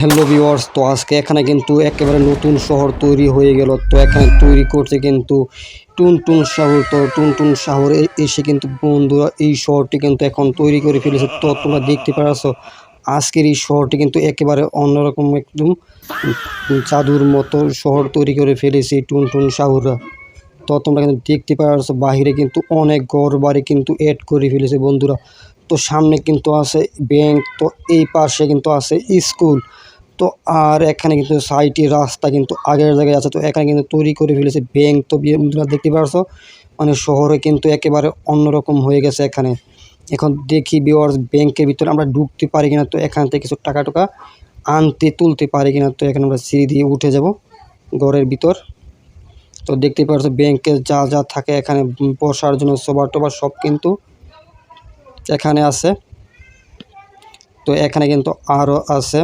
Hello viewers, তো আজকে এখানে কিন্তু একেবারে নতুন শহর তৈরি হয়ে গেল। তো এখানে তৈরি করছে কিন্তু টুনটুন শহর। তো টুনটুন শহরে এসে কিন্তু বন্ধুরা এই শহরটি কিন্তু এখন তৈরি করে ফেলেছে। তো তোমরা দেখতে পাচ্ছ আজকের এই শহরটি কিন্তু একেবারে অন্যরকম একদম জাদুর মতো শহর তৈরি করে ফেলেছে টুনটুন শহররা। তো তোমরা কিন্তু দেখতে পাচ্ছ বাহিরে কিন্তু অনেক ঘর বাড়ি কিন্তু এড করে ফেলেছে বন্ধুরা। তো সামনে কিন্তু আছে ব্যাংক, তো এই পাশে কিন্তু আছে স্কুল। তো আর এখানে কিন্তু সাইডে রাস্তা কিন্তু আগের জায়গায় আছে। তো এখানে কিন্তু তৈরি করে ফেলেছে ব্যাংক। তো বন্ধুরা দেখতে পারছো মানে শহরে কিন্তু একেবারে অন্যরকম হয়ে গেছে এখানে। এখন দেখি ভিউয়ার্স ব্যাংকের ভিতরে আমরা ঢুকতে পারি কিনা, তো এখান থেকে কিছু টাকা টুকা আনতে তুলতে পারি কিনা। তো এখানে আমরা সিঁড়ি দিয়ে উঠে যাব ঘরের ভিতর। তো দেখতে পাচ্ছ ব্যাংকে যা যা থাকে এখানে বসার জন্য সোফা টোফা সব কিন্তু এখানে আছে। তো এখানে কিন্তু আরও আছে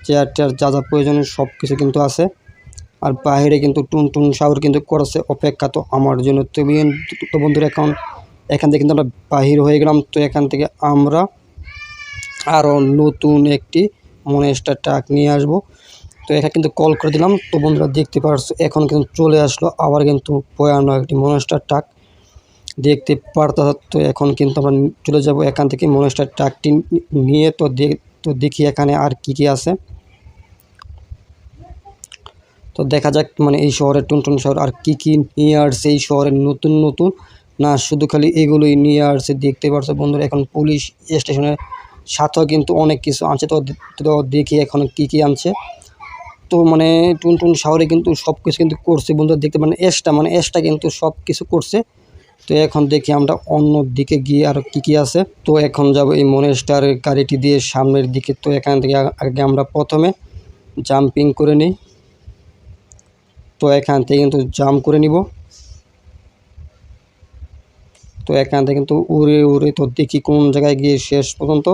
চেয়ার টেয়ার যা যা প্রয়োজনীয় সব কিছু কিন্তু আছে। আর বাইরে কিন্তু টুনটুন শাওর কিন্তু করেছে অপেক্ষা তো আমার জন্য। তো বন্ধুরা এখান থেকে কিন্তু আমরা বাহির হয়ে গেলাম। তো এখান থেকে আমরা আরও নতুন একটি মনেস্টার ট্রাক নিয়ে আসব। তো এখানে কিন্তু কল করে দিলাম। তো বন্ধুরা দেখতে পাচ্ছ এখন কিন্তু চলে আসলো আবার কিন্তু ভয়ানক একটি মনেস্টার ট্রাক দেখতে পারতো। তো এখন কিন্তু আমরা চলে যাব এখান থেকে মনেস্টার ট্রাকটি নিয়ে। তো দেখি এখানে আর কি আছে। তো দেখা যাক মানে এই শহরের টুনটুন শহর আর কি নিয়ে আসছে এই শহরের নতুন নতুন, না শুধু খালি এগুলোই নিয়ে আসছে। দেখতে পাচ্ছ বন্ধুরা এখন পুলিশ স্টেশনের সাথেও কিন্তু অনেক কিছু আনছে। তো দেখি এখন কি আনছে। তো মানে টুনটুন শহরে কিন্তু সব কিছু কিন্তু করছে বন্ধুরা, দেখতে মানে এসটা কিন্তু সব কিছু করছে। তো এখন দেখি আমরা অন্য দিকে গিয়ে আর কি আছে। তো এখন যাব এই মনেস্টার গাড়িটি দিয়ে সামনের দিকে। তো এখান থেকে আগে আমরা প্রথমে জাম্পিং করে নিই। তো এখান থেকে কিন্তু জাম্প করে নিব। তো এখান থেকে কিন্তু উড়ে উড়ে তো দেখি কোন জায়গায় গিয়ে শেষ পর্যন্ত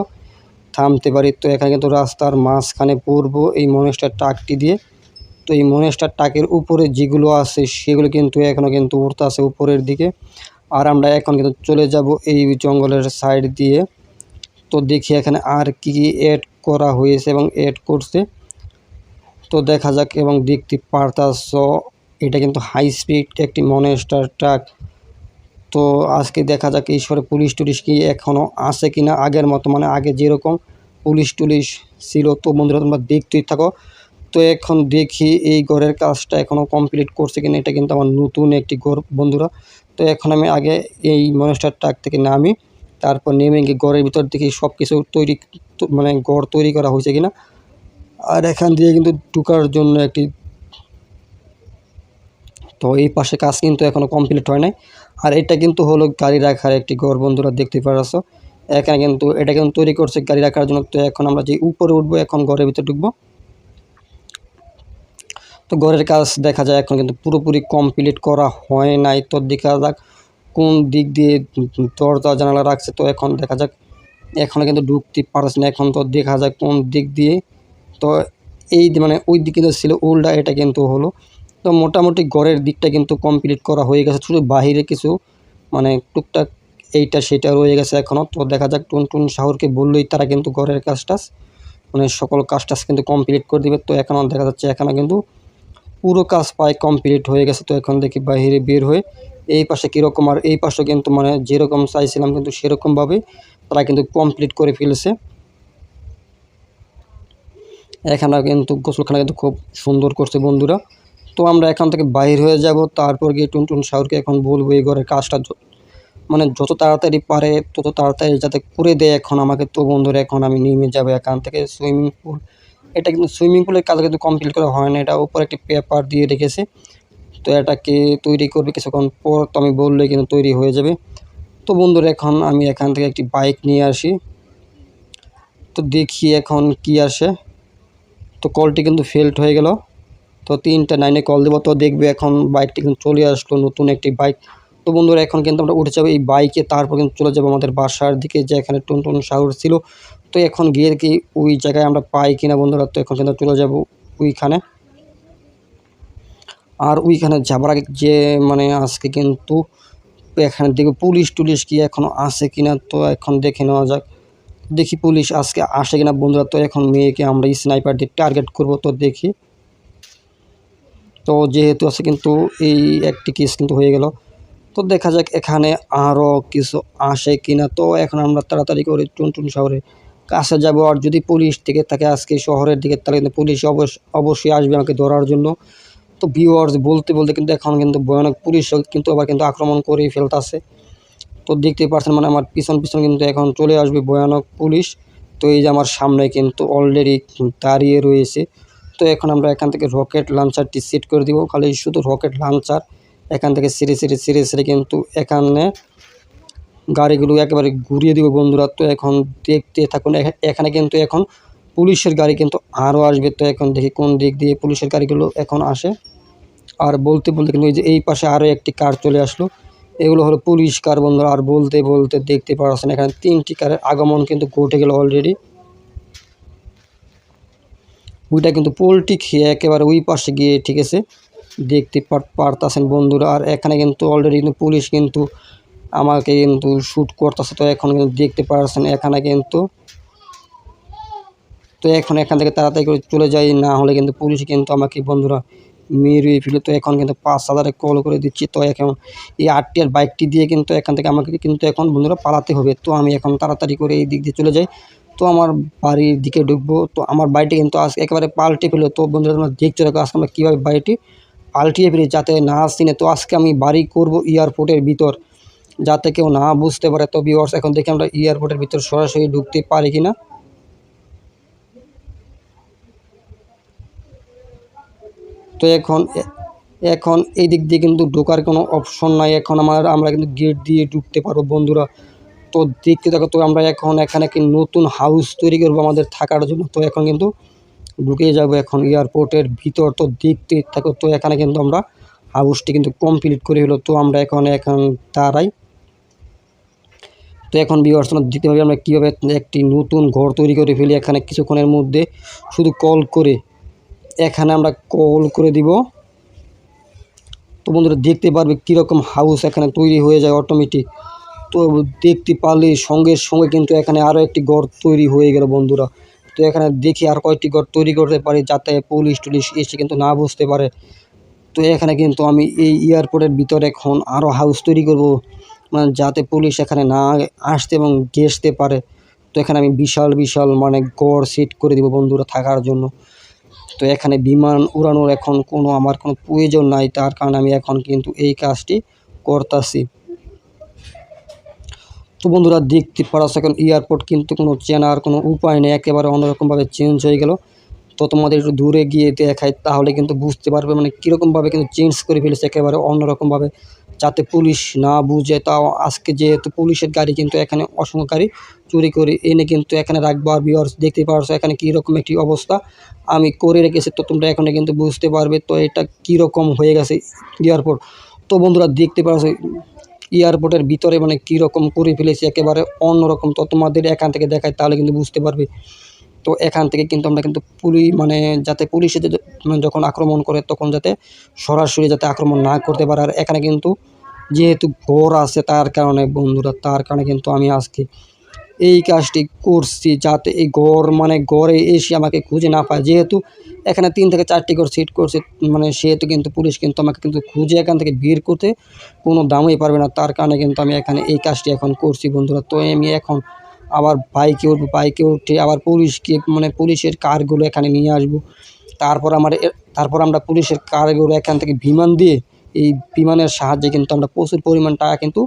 থামতে পারি। তো এখানে কিন্তু রাস্তার মাঝখানে পড়বো এই মনেস্টার ট্রাকটি দিয়ে। তো এই মনেস্টার ট্রাকের উপরে যেগুলো আছে সেগুলো কিন্তু এখনও কিন্তু উড়তে আছে উপরের দিকে। আর আমরা এখন কিন্তু চলে যাব এই জঙ্গলের সাইড দিয়ে। তো দেখি এখানে আর কি এড করা হয়েছে এবং এড করছে। তো দেখা যাক এবং দেখতে পারতাছ এটা কিন্তু হাই স্পিড একটি মনেস্টার ট্রাক। তো আজকে দেখা যাক এই শহরে পুলিশ টুলিশ কি এখনও আছে কিনা আগের মতো, মানে আগে যেরকম পুলিশ টুলিশ ছিল। তো বন্ধুরা তোমরা দেখতেই থাকো। তো এখন দেখি এই ঘরের কাজটা এখনও কমপ্লিট করছে কিনা। এটা কিন্তু আমার নতুন একটি ঘর বন্ধুরা। তো এখন আমি আগে এই মনেস্টার ট্রাক থেকে নামি, তারপর নেমে গিয়ে ঘরের ভিতর দেখি সব কিছু তৈরি মানে ঘর তৈরি করা হয়েছে কিনা। আর এখান দিয়ে কিন্তু ঢুকার জন্য একটি, তো এই পাশে কাজ কিন্তু এখনও কমপ্লিট হয় নাই। আর এটা কিন্তু হলো গাড়ি রাখার একটি ঘর বন্ধুরা, দেখতে পাচ্ছ এখানে কিন্তু এটা কিন্তু তৈরি করছে গাড়ি রাখার জন্য। তো এখন আমরা যে উপরে উঠবো এখন ঘরের ভিতরে ঢুকবো। তো ঘরের কাজ দেখা যায় এখন কিন্তু পুরোপুরি কমপ্লিট করা হয় নাই। তো দেখা যাক কোন দিক দিয়ে দরজা জানালা রাখছে। তো এখন দেখা যাক এখনও কিন্তু ঢুকতে পারছে না। এখন তো দেখা যাক কোন দিক দিয়ে। তো এই মানে ওই দিকে ছিল উল্টা, এটা কিন্তু হলো। তো মোটামুটি ঘরের দিকটা কিন্তু কমপ্লিট করা হয়ে গেছে, শুধু বাহিরে কিছু মানে টুকটাক এইটা সেটা রয়ে গেছে এখনও। তো দেখা যাক টুনটুন শাহরকে বললেই তারা কিন্তু ঘরের কাজটা মানে সকল কাজটা কিন্তু কমপ্লিট করে দিবে। তো এখনও দেখা যাচ্ছে এখনও কিন্তু পুরো কাজ প্রায় কমপ্লিট হয়ে গেছে। তো এখন দেখি বাইরে বের হয়ে এই পাশে কীরকম, আর এই পাশে কিন্তু মানে যেরকম চাইছিলাম কিন্তু সেরকমভাবে তারা কিন্তু কমপ্লিট করে ফেলেছে। এখানে কিন্তু গোসলখানা কিন্তু খুব সুন্দর করছে বন্ধুরা। তো আমরা এখান থেকে বাইর হয়ে যাব, তারপর গিয়ে টুনটুন শাহরকে এখন বলবো এই ঘরের কাজটা মানে যত তাড়াতাড়ি পারে তত তাড়াতাড়ি যাতে করে দেয় এখন আমাকে। তো বন্ধুরা এখন আমি নেমে যাবো এখান থেকে সুইমিং পুল। এটা কিন্তু সুইমিং পুলের কাজ কিন্তু কমপ্লিট করা হয় না, এটা উপরে একটি পেপার দিয়ে রেখেছে। তো এটাকে তৈরি করবে কিছুক্ষণ পর, তো আমি বললেই কিন্তু তৈরি হয়ে যাবে। তো বন্ধুরা এখন আমি এখান থেকে একটি বাইক নিয়ে আসি। তো দেখি এখন কি আসে। তো কলটি কিন্তু ফেল্ড হয়ে গেল। তো 3টা 9-এ কল দেবো, তো দেখবে এখন বাইকটি কিন্তু চলে আসলো নতুন একটি বাইক। তো বন্ধুরা এখন কিন্তু আমরা উঠে যাবো এই বাইকে, তারপর কিন্তু চলে যাবো আমাদের বাসার দিকে যেখানে টুনটুন শাহর ছিল। তো এখন গিয়ে কি ওই জায়গায় আমরা পাই কিনা বন্ধুরা। তো এখন কিন্তু চলে যাবো ওইখানে। আর ওইখানে যাবার আগে যে মানে আজকে কিন্তু এখানে দেখবো পুলিশ টুলিশ কি এখনও আছে কিনা। তো এখন দেখে নেওয়া যাক। দেখি পুলিশ আজকে আসে কিনা বন্ধুরা। তো এখন মেয়েকে আমরা স্নাইপার দিয়ে টার্গেট করব, তো দেখি। তো যেহেতু আছে কিন্তু এই একটি কেস কিন্তু হয়ে গেল, তো দেখা যাক এখানে আরও কিছু আসে কিনা। তো এখন আমরা তাড়াতাড়ি করে টুনটুন শহরের কাছে যাব, আর যদি পুলিশ থেকে থাকে আজকে শহরের দিকে তাহলে কিন্তু পুলিশ অবশ্যই আসবে আমাকে ধরার জন্য। তো ভিউয়ার্স বলতে বলতে কিন্তু এখন কিন্তু ভয়ানক পুলিশ কিন্তু আবার কিন্তু আক্রমণ করেই ফেলতেছে। তো দেখতেই পাচ্ছেন মানে আমার পিছন পিছন কিন্তু এখন চলে আসবে ভয়ানক পুলিশ। তো এই যে আমার সামনে কিন্তু অলরেডি দাঁড়িয়ে রয়েছে। তো এখন আমরা এখান থেকে রকেট লঞ্চারটি সেট করে দিব, খালি শুধু রকেট লঞ্চার এখান থেকে সিঁড়ে কিন্তু এখানে গাড়িগুলো একেবারে ঘুরিয়ে দিব বন্ধুরা। তো এখন দেখতে থাকুন, এখানে কিন্তু এখন পুলিশের গাড়ি কিন্তু আরও আসবে। তো এখন দেখি কোন দিক দিয়ে পুলিশের গাড়িগুলো এখন আসে। আর বলতে বলতে কিন্তু এই যে এই পাশে আরও একটি কার চলে আসলো, এগুলো হলো পুলিশ কার বন্ধুরা। আর বলতে বলতে দেখতে পাচ্ছেন এখানে 3টি কারের আগমন কিন্তু ঘটে গেল অলরেডি। ওইটা কিন্তু পোল্ট্রি খেয়ে একেবারে ওই পাশে গিয়ে ঠিক আছে দেখতে পারতেছেন বন্ধুরা। আর এখানে কিন্তু অলরেডি কিন্তু পুলিশ কিন্তু আমাকে কিন্তু শ্যুট করতেছে। তো এখন কিন্তু দেখতে পাচ্ছেন এখানে কিন্তু, তো এখন এখান থেকে তাড়াতাড়ি করে চলে যাই, না হলে কিন্তু পুলিশ কিন্তু আমাকে বন্ধুরা মেরে ফেলে। তো এখন কিন্তু 5000-এ কল করে দিচ্ছি। তো এখন এই 8টি আর বাইকটি দিয়ে কিন্তু এখান থেকে আমাকে কিন্তু এখন বন্ধুরা পালাতে হবে। তো আমি এখন তাড়াতাড়ি করে এই দিক দিয়ে চলে যাই। তো আমার বাড়ির দিকে ঢুকবো। তো আমার বাড়িটি কিন্তু আজকে একেবারে পাল্টে ফেলো। তো বন্ধুরা তোমরা দেখতে থাকো আজকে আমরা কীভাবে বাড়িটি পাল্টিয়ে ফেলি যাতে না চিনে। তো আজকে আমি বাড়ি করব এয়ারপোর্টের ভিতর, যাতে কেউ না বুঝতে পারে। তো ভিউয়ার্স এখন দেখি আমরা এয়ারপোর্টের ভিতর সরাসরি ঢুকতে পারি কিনা। তো এখন এই দিক দিয়ে কিন্তু ঢোকার কোনো অপশন নাই। এখন আমরা কিন্তু গেট দিয়ে ঢুকতে পারবো বন্ধুরা। তো দেখতে থাকো। তো আমরা এখন এখানে একটি নতুন হাউস তৈরি করবো আমাদের থাকার জন্য। তো এখন কিন্তু ঢুকে যাব এখন এয়ারপোর্টের ভিতর। তো দেখতে থাকো। তো এখানে কিন্তু আমরা হাউসটি কিন্তু কমপ্লিট করে হলো। তো আমরা এখন দাঁড়াই। তো এখন ভিউয়ার্স তোমরা দেখতে পাবে আমরা কীভাবে একটি নতুন ঘর তৈরি করে ফেলি এখানে কিছুক্ষণের মধ্যে। শুধু কল করে এখানে আমরা কল করে দিব। তো বন্ধুরা দেখতে পারবে কীরকম হাউস এখানে তৈরি হয়ে যায় অটোমেটিক। তো দেখতে পারলে সঙ্গে সঙ্গে কিন্তু এখানে আরও একটি ঘর তৈরি হয়ে গেল বন্ধুরা। তো এখানে দেখি আর কয়েকটি ঘর তৈরি করতে পারি যাতে পুলিশ টুলিশ এসে কিন্তু না বুঝতে পারে। তো এখানে কিন্তু আমি এই এয়ারপোর্টের ভিতরে এখন আরও হাউস তৈরি করব, মানে যাতে পুলিশ এখানে না আসতে এবং ঘেঁষতে পারে। তো এখানে আমি বিশাল বিশাল মানে ঘর সেট করে দিব বন্ধুরা থাকার জন্য। তো এখানে বিমান উড়ানোর এখন আমার কোনো প্রয়োজন নাই, তার কারণে আমি এখন কিন্তু এই কাজটি করতেছি। তো বন্ধুরা দেখতে পারছ এখন এয়ারপোর্ট কিন্তু কোনো চেনার কোনো উপায় নেই, একেবারে অন্যরকমভাবে চেঞ্জ হয়ে গেল। তো তোমাদের একটু দূরে গিয়ে দেখাই তাহলে কিন্তু বুঝতে পারবে মানে কীরকমভাবে কিন্তু চেঞ্জ করে ফেলেছে একেবারে অন্যরকমভাবে, যাতে পুলিশ না বুঝে। তাও আজকে যেহেতু পুলিশের গাড়ি কিন্তু এখানে অসংখ্য গাড়ি চুরি করে এনে কিন্তু এখানে রাখবো। আর ভিউয়ার্স দেখতে পারছো এখানে কীরকম একটি অবস্থা আমি করে রেখেছি। তো তোমরা এখানে কিন্তু বুঝতে পারবে তো এটা কীরকম হয়ে গেছে এয়ারপোর্ট। তো বন্ধুরা দেখতে পারছো এয়ারপোর্টের ভিতরে মানে কীরকম করে ফেলেছি একেবারে অন্যরকম। তো তোমাদের এখান থেকে দেখায় তাহলে কিন্তু বুঝতে পারবে। তো এখান থেকে কিন্তু আমরা কিন্তু মানে যাতে পুলিশে যখন আক্রমণ করে তখন যাতে সরাসরি যাতে আক্রমণ না করতে পারে। আর এখানে কিন্তু যেহেতু ঘর আছে তার কারণে বন্ধুরা, তার কারণে কিন্তু আমি আজকে এই কাজটি করছি যাতে এই ঘরে এসে আমাকে খুঁজে না পায়। যেহেতু এখানে 3 থেকে 4টি ঘর সেট করছে, মানে সেহেতু কিন্তু পুলিশ কিন্তু আমাকে কিন্তু খুঁজে এখান থেকে বের করতে কোনো দামই পারবে না। তার কারণে কিন্তু আমি এখানে এই কাজটি এখন করছি বন্ধুরা। তো আমি এখন আবার বাইকে উঠে আবার পুলিশকে মানে পুলিশের কারগুলো এখানে নিয়ে আসবো। তারপর আমরা পুলিশের কারগুলো এখান থেকে বিমান দিয়ে এই বিমানের সাহায্যে কিন্তু আমরা প্রচুর পরিমাণ টাকা কিন্তু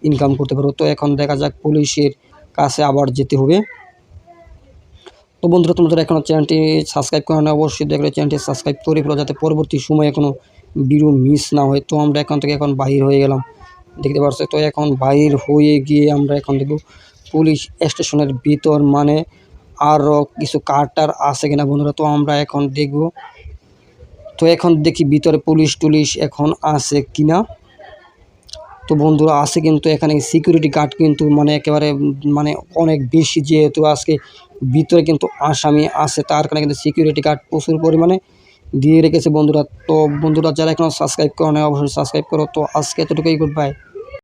ইনকাম করতে পারবো। তো এখন দেখা যাক পুলিশের কাছে আবার যেতে হবে। তো বন্ধুরা তোমরা যারা এখনও চ্যানেলটি সাবস্ক্রাইব করে না অবশ্যই দেখলে চ্যানেলটি সাবস্ক্রাইব করে ফেলো যাতে পরবর্তী সময়ে কোনো ভিডিও মিস না হয়। তো আমরা এখান থেকে এখন বাহির হয়ে গেলাম, দেখতে পাচ্ছ। তো এখন বাহির হয়ে গিয়ে আমরা এখন দেখব পুলিশ স্টেশনের ভিতর মানে আরও কিছু কার আছে কিনা বন্ধুরা। তো আমরা এখন দেখব। তো এখন দেখি ভিতরে পুলিশ টুলিশ এখন আছে কিনা। তো বন্ধুরা আছে কিন্তু এখানে সিকিউরিটি গার্ড কিন্তু মানে একেবারে মানে অনেক বেশি, যেহেতু আজকে ভিতরে কিন্তু আসামি আছে তার কারণে কিন্তু সিকিউরিটি গার্ড প্রচুর পরিমাণে দিয়ে রেখেছে বন্ধুরা। তো বন্ধুরা যারা এখনও সাবস্ক্রাইব করো না অবশ্যই সাবস্ক্রাইব করো। তো আজকে এতটুকুই, গুড বাই।